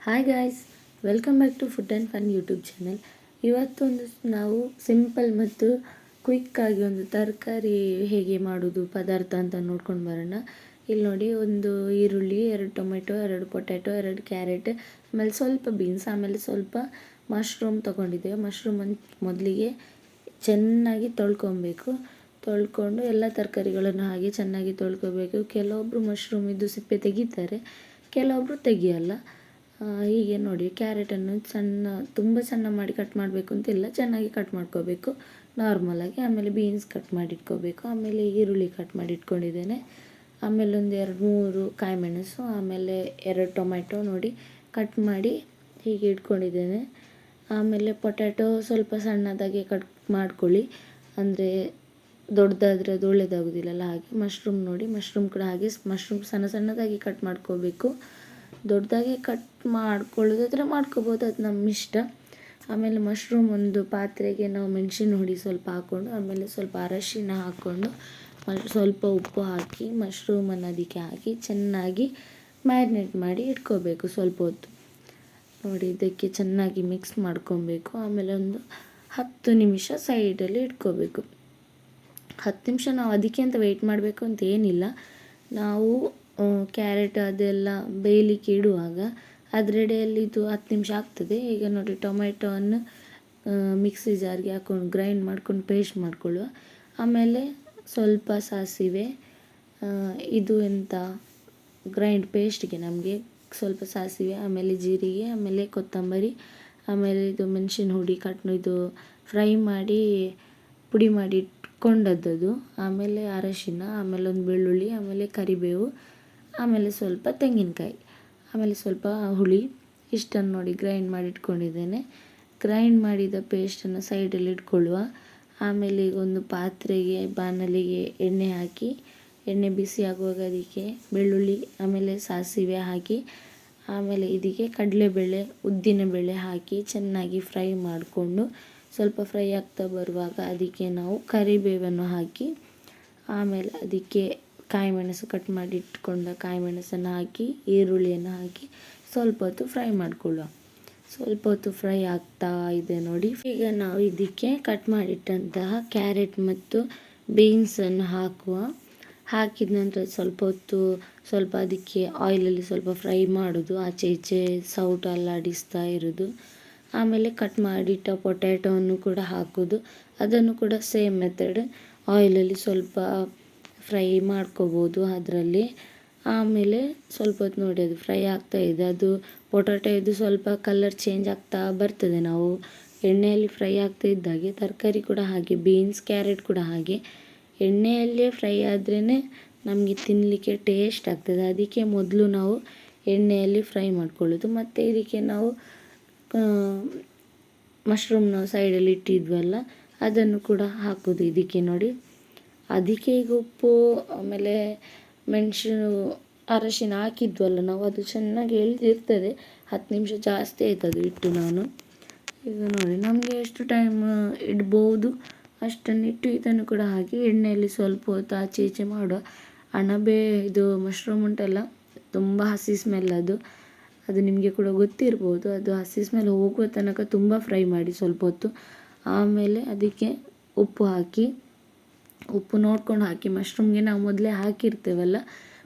Hi guys, welcome back to food and fun YouTube channel. ಇವತ್ತೊಂದು ನಾವು simple ಮತ್ತು ಕ್ವಿಕ್ಕಾಗಿ ಒಂದು ತರಕಾರಿ ಹೇಗೆ ಮಾಡೋದು ಪದಾರ್ಥ ಅಂತ ನೋಡ್ಕೊಂಡು ಬರೋಣ. ಇಲ್ಲಿ ನೋಡಿ, ಒಂದು ಈರುಳ್ಳಿ, 2 ಟೊಮೆಟೊ, 2 ಪೊಟ್ಯಾಟೊ, 2 ಕ್ಯಾರೆಟ್, ಆಮೇಲೆ ಸ್ವಲ್ಪ ಬೀನ್ಸ್, ಆಮೇಲೆ ಸ್ವಲ್ಪ ಮಶ್ರೂಮ್ ತೊಗೊಂಡಿದ್ದೇವೆ. ಮಶ್ರೂಮನ್ನು ಮೊದಲಿಗೆ ಚೆನ್ನಾಗಿ ತೊಳ್ಕೊಂಡು ಎಲ್ಲ ತರಕಾರಿಗಳನ್ನು ಹಾಗೆ ಚೆನ್ನಾಗಿ ತೊಳ್ಕೊಬೇಕು. ಕೆಲವೊಬ್ಬರು ಮಶ್ರೂಮಿದ್ದು ಸಿಪ್ಪೆ ತೆಗಿತಾರೆ, ಕೆಲವೊಬ್ಬರು ತೆಗಿಯಲ್ಲ. ಹೀಗೆ ನೋಡಿ, ಕ್ಯಾರೆಟನ್ನು ತುಂಬ ಸಣ್ಣ ಮಾಡಿ ಕಟ್ ಮಾಡಬೇಕು ಅಂತಿಲ್ಲ, ಚೆನ್ನಾಗಿ ಕಟ್ ಮಾಡ್ಕೋಬೇಕು ನಾರ್ಮಲಾಗಿ. ಆಮೇಲೆ ಬೀನ್ಸ್ ಕಟ್ ಮಾಡಿ ಇಟ್ಕೋಬೇಕು. ಆಮೇಲೆ ಈರುಳ್ಳಿ ಕಟ್ ಮಾಡಿ ಇಟ್ಕೊಂಡಿದ್ದೇನೆ. ಆಮೇಲೆ ಒಂದು 2-3 ಕಾಯಿ ಮೆಣಸು, ಆಮೇಲೆ 2 ಟೊಮೆಟೊ ನೋಡಿ ಕಟ್ ಮಾಡಿ ಹೀಗೆ ಇಟ್ಕೊಂಡಿದ್ದೇನೆ. ಆಮೇಲೆ ಪೊಟ್ಯಾಟೊ ಸ್ವಲ್ಪ ಸಣ್ಣದಾಗಿ ಕಟ್ ಮಾಡ್ಕೊಳ್ಳಿ, ಅಂದರೆ ದೊಡ್ಡದಾದರೆ ಅದು ಒಳ್ಳೆಯದಾಗೋದಿಲ್ಲಲ್ಲ, ಹಾಗೆ. ಮಶ್ರೂಮ್ ನೋಡಿ, ಮಶ್ರೂಮ್ ಕೂಡ ಹಾಗೆ ಮಶ್ರೂಮ್ ಸಣ್ಣದಾಗಿ ಕಟ್ ಮಾಡ್ಕೋಬೇಕು. ದೊಡ್ಡದಾಗಿ ಕಟ್ ಮಾಡ್ಕೊಳ್ಳೋದಾದರೆ ಮಾಡ್ಕೋಬೋದು, ಅದು ನಮ್ಮ ಇಷ್ಟ. ಆಮೇಲೆ ಮಶ್ರೂಮ್ ಒಂದು ಪಾತ್ರೆಗೆ ನಾವು ಮೆಣಸಿನ ಹುಡಿ ಸ್ವಲ್ಪ ಹಾಕ್ಕೊಂಡು, ಆಮೇಲೆ ಸ್ವಲ್ಪ ಅರಶಿನ ಹಾಕ್ಕೊಂಡು, ಸ್ವಲ್ಪ ಉಪ್ಪು ಹಾಕಿ ಮಶ್ರೂಮನ್ನು ಅದಕ್ಕೆ ಹಾಕಿ ಚೆನ್ನಾಗಿ ಮ್ಯಾರಿನೇಟ್ ಮಾಡಿ ಇಟ್ಕೋಬೇಕು ಸ್ವಲ್ಪ ಹೊತ್ತು. ನೋಡಿ, ಇದಕ್ಕೆ ಚೆನ್ನಾಗಿ ಮಿಕ್ಸ್ ಮಾಡ್ಕೊಬೇಕು. ಆಮೇಲೆ ಒಂದು 10 ನಿಮಿಷ ಸೈಡಲ್ಲಿ ಇಟ್ಕೋಬೇಕು. 10 ನಿಮಿಷ ನಾವು ಅದಕ್ಕೆ ಅಂತ ವೆಯ್ಟ್ ಮಾಡಬೇಕು ಅಂತ ಏನಿಲ್ಲ. ನಾವು ಕ್ಯಾರೆಟ್ ಅದೆಲ್ಲ ಬೇಯಲಿಕ್ಕೆ ಇಡುವಾಗ ಅದರೆಡೆಯಲ್ಲಿ ಇದು 10 ನಿಮಿಷ ಆಗ್ತದೆ. ಈಗ ನೋಡಿ, ಟೊಮೆಟೊವನ್ನು ಮಿಕ್ಸಿ ಜಾರ್ಗೆ ಹಾಕ್ಕೊಂಡು ಗ್ರೈಂಡ್ ಮಾಡ್ಕೊಂಡು ಪೇಸ್ಟ್ ಮಾಡ್ಕೊಳ್ಳುವ. ಆಮೇಲೆ ಸ್ವಲ್ಪ ಸಾಸಿವೆ, ಇದು ಎಂತ ಗ್ರೈಂಡ್ ಪೇಸ್ಟ್ಗೆ ನಮಗೆ ಸ್ವಲ್ಪ ಸಾಸಿವೆ, ಆಮೇಲೆ ಜೀರಿಗೆ, ಆಮೇಲೆ ಕೊತ್ತಂಬರಿ, ಆಮೇಲೆ ಇದು ಮೆಣಸಿನ ಹುಡಿ ಇದು ಫ್ರೈ ಮಾಡಿ ಪುಡಿ ಮಾಡಿ ಇಟ್ಕೊಂಡದ್ದು, ಆಮೇಲೆ ಅರಶಿನ, ಆಮೇಲೆ ಒಂದು ಬೆಳ್ಳುಳ್ಳಿ, ಆಮೇಲೆ ಕರಿಬೇವು, ಆಮೇಲೆ ಸ್ವಲ್ಪ ತೆಂಗಿನಕಾಯಿ, ಆಮೇಲೆ ಸ್ವಲ್ಪ ಹುಳಿ, ಇಷ್ಟನ್ನು ನೋಡಿ ಗ್ರೈಂಡ್ ಮಾಡಿ ಇಟ್ಕೊಂಡಿದ್ದೇನೆ. ಗ್ರೈಂಡ್ ಮಾಡಿದ ಪೇಸ್ಟನ್ನು ಸೈಡಲ್ಲಿ ಇಟ್ಕೊಳ್ಳುವ. ಆಮೇಲೆ ಈಗ ಒಂದು ಪಾತ್ರೆಗೆ ಬಾಣಲಿಗೆ ಎಣ್ಣೆ ಹಾಕಿ, ಎಣ್ಣೆ ಬಿಸಿ ಆಗುವಾಗ ಅದಕ್ಕೆ ಬೆಳ್ಳುಳ್ಳಿ, ಆಮೇಲೆ ಸಾಸಿವೆ ಹಾಕಿ, ಆಮೇಲೆ ಇದಕ್ಕೆ ಕಡಲೆಬೇಳೆ, ಉದ್ದಿನಬೇಳೆ ಹಾಕಿ ಚೆನ್ನಾಗಿ ಫ್ರೈ ಮಾಡಿಕೊಂಡು, ಸ್ವಲ್ಪ ಫ್ರೈ ಆಗ್ತಾ ಬರುವಾಗ ಅದಕ್ಕೆ ನಾವು ಕರಿಬೇವನ್ನು ಹಾಕಿ, ಆಮೇಲೆ ಅದಕ್ಕೆ ಕಾಯಿ ಮೆಣಸು ಕಟ್ ಮಾಡಿ ಇಟ್ಕೊಂಡ ಕಾಯಿ ಮೆಣಸನ್ನು ಹಾಕಿ, ಈರುಳ್ಳಿಯನ್ನು ಹಾಕಿ ಸ್ವಲ್ಪ ಹೊತ್ತು ಫ್ರೈ ಮಾಡಿಕೊಳ್ಳುವ. ಸ್ವಲ್ಪ ಹೊತ್ತು ಫ್ರೈ ಆಗ್ತಾ ಇದೆ ನೋಡಿ. ಈಗ ನಾವು ಇದಕ್ಕೆ ಕಟ್ ಮಾಡಿಟ್ಟಂತಹ ಕ್ಯಾರೆಟ್ ಮತ್ತು ಬೀನ್ಸನ್ನು ಹಾಕಿದ ನಂತರ ಸ್ವಲ್ಪ ಅದಕ್ಕೆ ಆಯಿಲಲ್ಲಿ ಸ್ವಲ್ಪ ಫ್ರೈ ಮಾಡೋದು, ಆಚೆ ಈಚೆ ಸೌಟು ಅಲ್ಲಾಡಿಸ್ತಾ ಇರೋದು. ಆಮೇಲೆ ಕಟ್ ಮಾಡಿಟ್ಟ ಪೊಟ್ಯಾಟೊವನ್ನು ಕೂಡ ಹಾಕೋದು, ಅದನ್ನು ಕೂಡ ಸೇಮ್ ಮೆಥಡ್ ಆಯಿಲಲ್ಲಿ ಸ್ವಲ್ಪ ಫ್ರೈ ಮಾಡ್ಕೋಬೋದು ಅದರಲ್ಲಿ. ಆಮೇಲೆ ಸ್ವಲ್ಪ ಹೊತ್ತು ನೋಡಿ, ಅದು ಫ್ರೈ ಆಗ್ತಾ ಇದೆ, ಅದು ಪೊಟ್ಯಾಟೊ ಇದು ಸ್ವಲ್ಪ ಕಲರ್ ಚೇಂಜ್ ಆಗ್ತಾ ಬರ್ತದೆ. ನಾವು ಎಣ್ಣೆಯಲ್ಲಿ ಫ್ರೈ ಆಗ್ತಾ ಇದ್ದಾಗೆ ತರಕಾರಿ ಕೂಡ ಹಾಗೆ, ಬೀನ್ಸ್ ಕ್ಯಾರೆಟ್ ಕೂಡ ಹಾಗೆ ಎಣ್ಣೆಯಲ್ಲೇ ಫ್ರೈ ಆದ್ರೇ ನಮಗೆ ತಿನ್ನಲಿಕ್ಕೆ ಟೇಸ್ಟ್ ಆಗ್ತದೆ. ಅದಕ್ಕೆ ಮೊದಲು ನಾವು ಎಣ್ಣೆಯಲ್ಲಿ ಫ್ರೈ ಮಾಡ್ಕೊಳ್ಳೋದು. ಮತ್ತು ಇದಕ್ಕೆ ನಾವು ಮಶ್ರೂಮ್ ನಾವು ಸೈಡಲ್ಲಿ ಇಟ್ಟಿದ್ವಲ್ಲ, ಅದನ್ನು ಕೂಡ ಹಾಕೋದು ಇದಕ್ಕೆ ನೋಡಿ. ಅದಕ್ಕೆ ಈಗ ಉಪ್ಪು, ಆಮೇಲೆ ಮೆಣಸು, ಅರಶಿನ ಹಾಕಿದ್ವಲ್ಲ ನಾವು, ಅದು ಚೆನ್ನಾಗಿ ಎಳ್ದಿರ್ತದೆ. 10 ನಿಮಿಷ ಜಾಸ್ತಿ ಆಯ್ತದು ಇಟ್ಟು ನಾನು. ಈಗ ನೋಡಿ, ನಮಗೆ ಎಷ್ಟು ಟೈಮ್ ಇಡ್ಬೋದು ಅಷ್ಟನ್ನು ಇಟ್ಟು ಇದನ್ನು ಕೂಡ ಹಾಕಿ ಎಣ್ಣೆಯಲ್ಲಿ ಸ್ವಲ್ಪ ಹೊತ್ತು ಆಚೆ ಈಚೆ ಮಾಡುವ. ಅಣಬೆ ಇದು ಮಶ್ರೂಮ್ ಉಂಟಲ್ಲ, ತುಂಬ ಹಸಿ ಸ್ಮೆಲ್ ಅದು ನಿಮಗೆ ಕೂಡ ಗೊತ್ತಿರ್ಬೋದು. ಅದು ಹಸಿ ಸ್ಮೆಲ್ ಹೋಗುವ ತನಕ ತುಂಬ ಫ್ರೈ ಮಾಡಿ ಸ್ವಲ್ಪ ಹೊತ್ತು. ಆಮೇಲೆ ಅದಕ್ಕೆ ಉಪ್ಪು ನೋಡ್ಕೊಂಡು ಹಾಕಿ. ಮಶ್ರೂಮ್ಗೆ ನಾವು ಮೊದಲೇ ಹಾಕಿರ್ತೇವಲ್ಲ,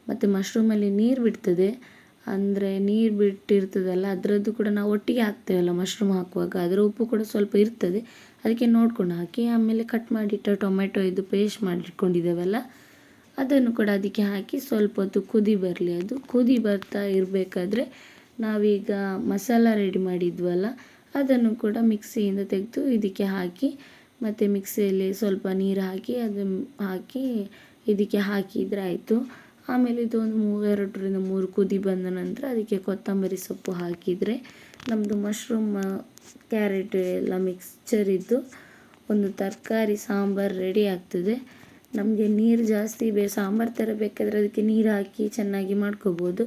ಮತ್ತು ಮಶ್ರೂಮಲ್ಲಿ ನೀರು ಬಿಡ್ತದೆ, ಅಂದರೆ ನೀರು ಬಿಟ್ಟಿರ್ತದಲ್ಲ ಅದರದ್ದು ಕೂಡ ನಾವು ಒಟ್ಟಿಗೆ ಹಾಕ್ತೇವಲ್ಲ ಮಶ್ರೂಮ್ ಹಾಕುವಾಗ, ಅದರ ಉಪ್ಪು ಕೂಡ ಸ್ವಲ್ಪ ಇರ್ತದೆ, ಅದಕ್ಕೆ ನೋಡ್ಕೊಂಡು ಹಾಕಿ. ಆಮೇಲೆ ಕಟ್ ಮಾಡಿಟ್ಟ ಟೊಮೆಟೊ ಇದು ಪೇಸ್ಟ್ ಮಾಡಿಟ್ಕೊಂಡಿದ್ದೇವಲ್ಲ, ಅದನ್ನು ಕೂಡ ಅದಕ್ಕೆ ಹಾಕಿ ಸ್ವಲ್ಪ ಹೊತ್ತು ಕುದಿ ಬರಲಿ. ಅದು ಕುದಿ ಬರ್ತಾ ಇರಬೇಕಾದ್ರೆ ನಾವೀಗ ಮಸಾಲ ರೆಡಿ ಮಾಡಿದ್ವಲ್ಲ, ಅದನ್ನು ಕೂಡ ಮಿಕ್ಸಿಯಿಂದ ತೆಗೆದು ಇದಕ್ಕೆ ಹಾಕಿ, ಮತ್ತು ಮಿಕ್ಸಿಯಲ್ಲಿ ಸ್ವಲ್ಪ ನೀರು ಹಾಕಿ ಅದನ್ನು ಹಾಕಿ ಇದಕ್ಕೆ ಹಾಕಿದರೆ ಆಯಿತು. ಆಮೇಲೆ ಇದು ಒಂದು 2-3 ಕುದಿ ಬಂದ ನಂತರ ಅದಕ್ಕೆ ಕೊತ್ತಂಬರಿ ಸೊಪ್ಪು ಹಾಕಿದರೆ ನಮ್ಮದು ಮಶ್ರೂಮ್ ಕ್ಯಾರೆಟ್ ಎಲ್ಲ ಮಿಕ್ಸ್ಚರ್ ಇದ್ದು ಒಂದು ತರಕಾರಿ ಸಾಂಬಾರು ರೆಡಿ ಆಗ್ತದೆ. ನಮಗೆ ನೀರು ಜಾಸ್ತಿ ಸಾಂಬಾರು ಥರ ಬೇಕಾದರೆ ಅದಕ್ಕೆ ನೀರು ಹಾಕಿ ಚೆನ್ನಾಗಿ ಮಾಡ್ಕೋಬೋದು.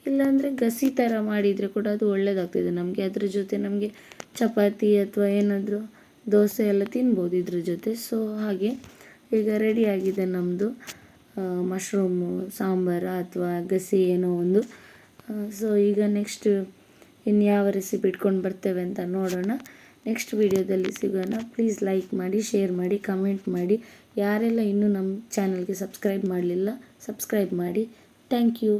ಇಲ್ಲಾಂದರೆ ಗಸಿ ಥರ ಮಾಡಿದರೆ ಕೂಡ ಅದು ಒಳ್ಳೆಯದಾಗ್ತದೆ ನಮಗೆ. ಅದ್ರ ಜೊತೆ ನಮಗೆ ಚಪಾತಿ ಅಥವಾ ಏನಾದರೂ ದೋಸೆ ಎಲ್ಲ ತಿನ್ಬೋದು ಇದ್ರ ಜೊತೆ. ಸೊ ಹಾಗೆ ಈಗ ರೆಡಿಯಾಗಿದೆ ನಮ್ಮದು ಮಶ್ರೂಮು ಸಾಂಬಾರು ಅಥವಾ ಗಸಿ ಏನೋ ಒಂದು. ಸೊ ಈಗ ನೆಕ್ಸ್ಟ್ ಇನ್ನು ಯಾವ ರೆಸಿಪಿ ಇಟ್ಕೊಂಡು ಬರ್ತೇವೆ ಅಂತ ನೋಡೋಣ. ನೆಕ್ಸ್ಟ್ ವೀಡಿಯೋದಲ್ಲಿ ಸಿಗೋಣ. ಪ್ಲೀಸ್ ಲೈಕ್ ಮಾಡಿ, ಶೇರ್ ಮಾಡಿ, ಕಮೆಂಟ್ ಮಾಡಿ. ಯಾರೆಲ್ಲ ಇನ್ನೂ ನಮ್ಮ ಚಾನಲ್ಗೆ ಸಬ್ಸ್ಕ್ರೈಬ್ ಮಾಡಲಿಲ್ಲ ಸಬ್ಸ್ಕ್ರೈಬ್ ಮಾಡಿ. Thank you.